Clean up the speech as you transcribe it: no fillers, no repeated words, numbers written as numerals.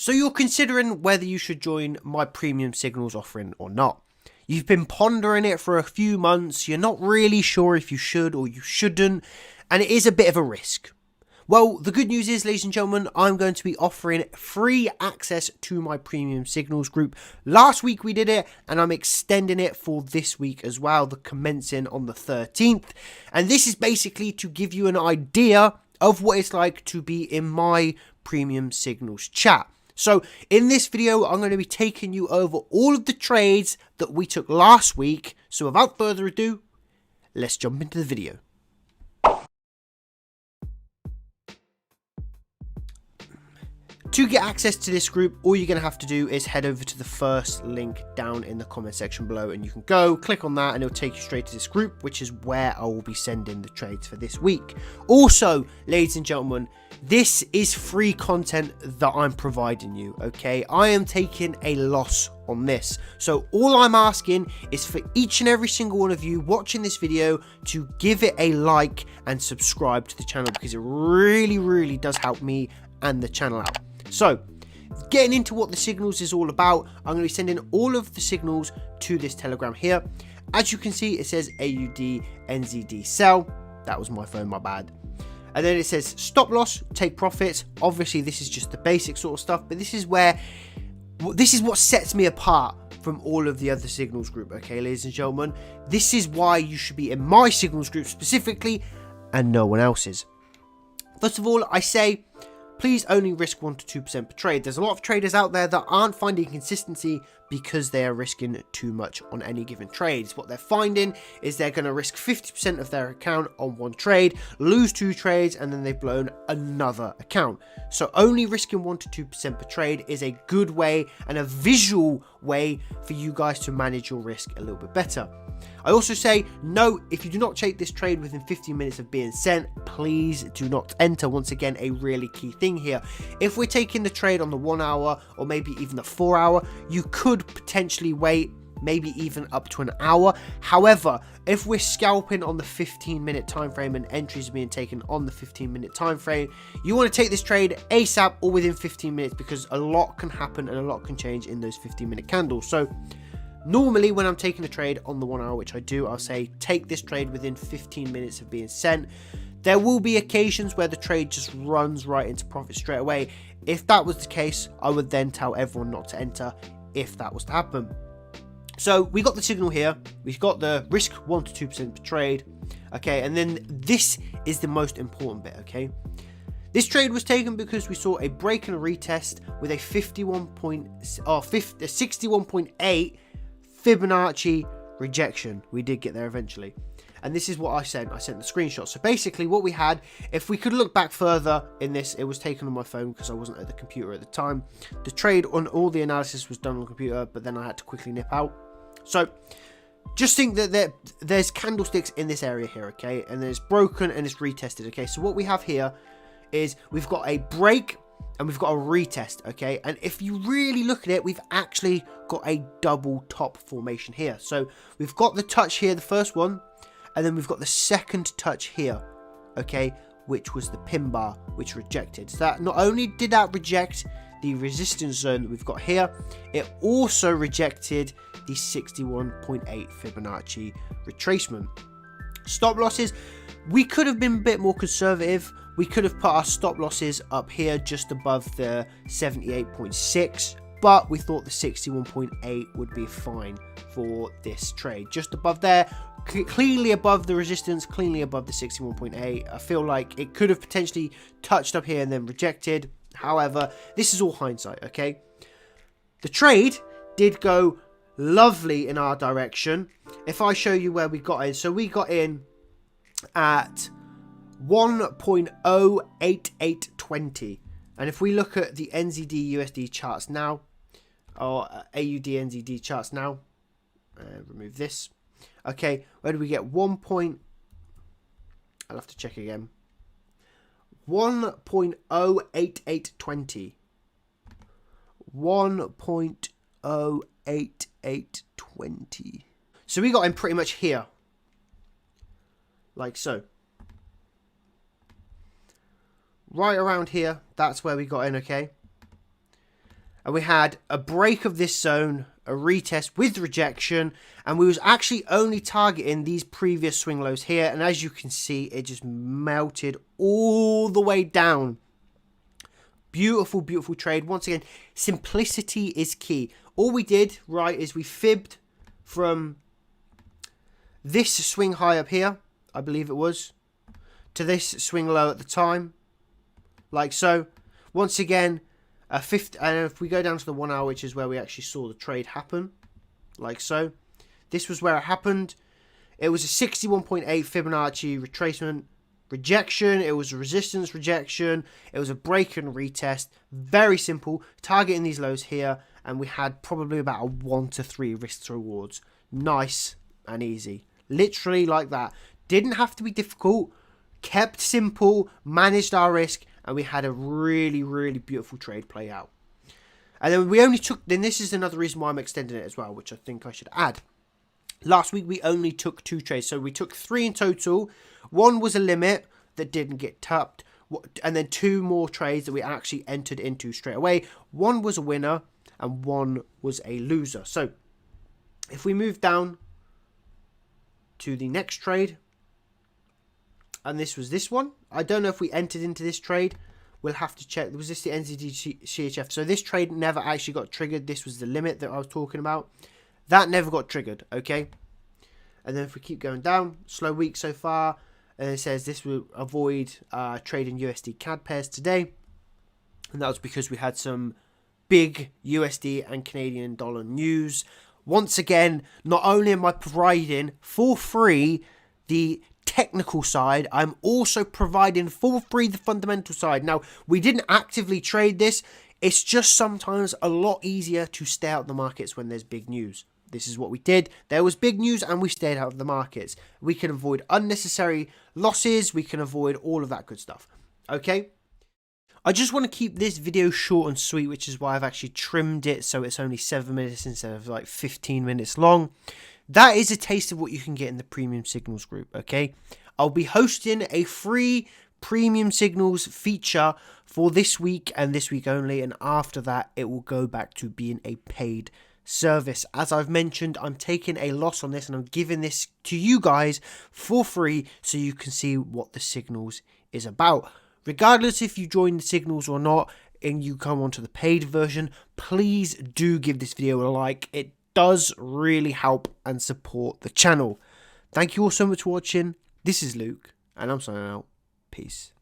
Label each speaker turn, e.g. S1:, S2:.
S1: So you're considering whether you should join my premium signals offering or not. You've been pondering it for a few months, you're not really sure if you should or you shouldn't, and it is a bit of a risk. Well, the good news is, ladies and gentlemen, I'm going to be offering free access to my premium signals group. Last week we did it, and I'm extending it for this week as well, the commencing on the 13th. And this is basically to give you an idea of what it's like to be in my premium signals chat. So in this video, I'm going to be taking you over all of the trades that we took last week. So without further ado, let's jump into the video. To get access to this group, all you're going to have to do is head over to the first link down in the comment section below, and you can go click on that and it'll take you straight to this group, which is where I will be sending the trades for this week. Also, ladies and gentlemen, this is free content that I'm providing you, okay? I am taking a loss on this. So all I'm asking is for each and every single one of you watching this video to give it a like and subscribe to the channel, because it really does help me and the channel out. So, getting into what the signals is all about, I'm going to be sending all of the signals to this Telegram here. As you can see, it says AUD NZD sell. That was my phone, my bad. And then it says stop loss, take profits. Obviously, this is just the basic sort of stuff, but this is what sets me apart from all of the other signals group, okay, ladies and gentlemen. This is why you should be in my signals group specifically and no one else's. First of all, I say, please only risk 1 to 2% per trade. There's a lot of traders out there that aren't finding consistency because they are risking too much on any given trades. What they're finding is they're going to risk 50% of their account on one trade, lose 2 trades, and then they've blown another account. So only risking 1 to 2% per trade is a good way and a visual way for you guys to manage your risk a little bit better. I also say, no, if you do not take this trade within 15 minutes of being sent, please do not enter. Once again, a really key thing here. If we're taking the trade on the 1 hour or maybe even the 4 hour, you could potentially wait maybe even up to an hour. However, if we're scalping on the 15-minute time frame and entries being taken on the 15-minute time frame, you want to take this trade ASAP or within 15 minutes, because a lot can happen and a lot can change in those 15-minute candles. So normally when I'm taking a trade on the 1 hour, which I do, I'll say take this trade within 15 minutes of being sent. There will be occasions where the trade just runs right into profit straight away. If that was the case, I would then tell everyone not to enter if that was to happen. So we got the signal here, we've got the risk 1 to 2% per trade, okay, and then this is the most important bit, okay. This trade was taken because we saw a break and a retest with a 61.8 Fibonacci rejection. We did get there eventually. And this is what I sent. I sent the screenshot. So basically what we had, if we could look back further in this, it was taken on my phone because I wasn't at the computer at the time. The trade on all the analysis was done on the computer, but then I had to quickly nip out. So just think that there's candlesticks in this area here, okay? And then it's broken and it's retested, okay? So what we have here is we've got a break and we've got a retest, okay? And if you really look at it, we've actually got a double top formation here. So we've got the touch here, the first one, and then we've got the second touch here, okay, which was the pin bar, which rejected. So that not only did that reject the resistance zone that we've got here, it also rejected the 61.8 Fibonacci retracement. Stop losses, we could have been a bit more conservative. We could have put our stop losses up here just above the 78.6, but we thought the 61.8 would be fine for this trade. Just above there, cleanly above the resistance, cleanly above the 61.8. I feel like it could have potentially touched up here and then rejected. However, this is all hindsight, okay? The trade did go lovely in our direction. If I show you where we got in, so we got in at 1.08820, and if we look at the NZD USD charts now, or AUD NZD charts now, remove this, okay, where do we get? I'll have to check again. 1.08820. 1.08820. So we got in pretty much here, like so. Right around here, that's where we got in, okay? and we had a break of this zone, a retest with rejection, and we was actually only targeting these previous swing lows here, and as you can see, it just melted all the way down. Beautiful, beautiful trade. Once again, simplicity is key. All we did, right, is we fibbed from this swing high up here, I believe it was, to this swing low at the time, like so. Once again, and if we go down to the 1 hour, which is where we actually saw the trade happen, like so. This was where it happened. It was a 61.8 Fibonacci retracement rejection. It was a resistance rejection. It was a break and retest. Very simple. Targeting these lows here, and we had probably about a 1 to 3 risks rewards. Nice and easy. Literally like that. Didn't have to be difficult. Kept simple. Managed our risk. And we had a really, really beautiful trade play out. And then we only took... Then this is another reason why I'm extending it as well, which I think I should add. Last week, we only took 2 trades. So we took 3 in total. One was a limit that didn't get tapped. And then 2 more trades that we actually entered into straight away. One was a winner and one was a loser. So if we move down to the next trade... And this was this one. I don't know if we entered into this trade. We'll have to check. Was this the NZD CHF? So this trade never actually got triggered. This was the limit that I was talking about. That never got triggered, okay? And then if we keep going down, slow week so far. And it says this will avoid trading USD CAD pairs today. And that was because we had some big USD and Canadian dollar news. Once again, not only am I providing for free the technical side, I'm also providing for free the fundamental side. Now, we didn't actively trade this. It's just sometimes a lot easier to stay out of the markets when there's big news. This is what we did. There was big news and we stayed out of the markets. We can avoid unnecessary losses. We can avoid all of that good stuff. Okay? I just want to keep this video short and sweet, which is why I've actually trimmed it so it's only 7 minutes instead of like 15 minutes long. That is a taste of what you can get in the Premium Signals group, okay? I'll be hosting a free Premium Signals feature for this week and this week only, and after that, it will go back to being a paid service. As I've mentioned, I'm taking a loss on this, and I'm giving this to you guys for free so you can see what the Signals is about. Regardless if you join the Signals or not, and you come onto the paid version, please do give this video a like. It does really help and support the channel. Thank you all so much for watching. This is Luke, and I'm signing out. Peace.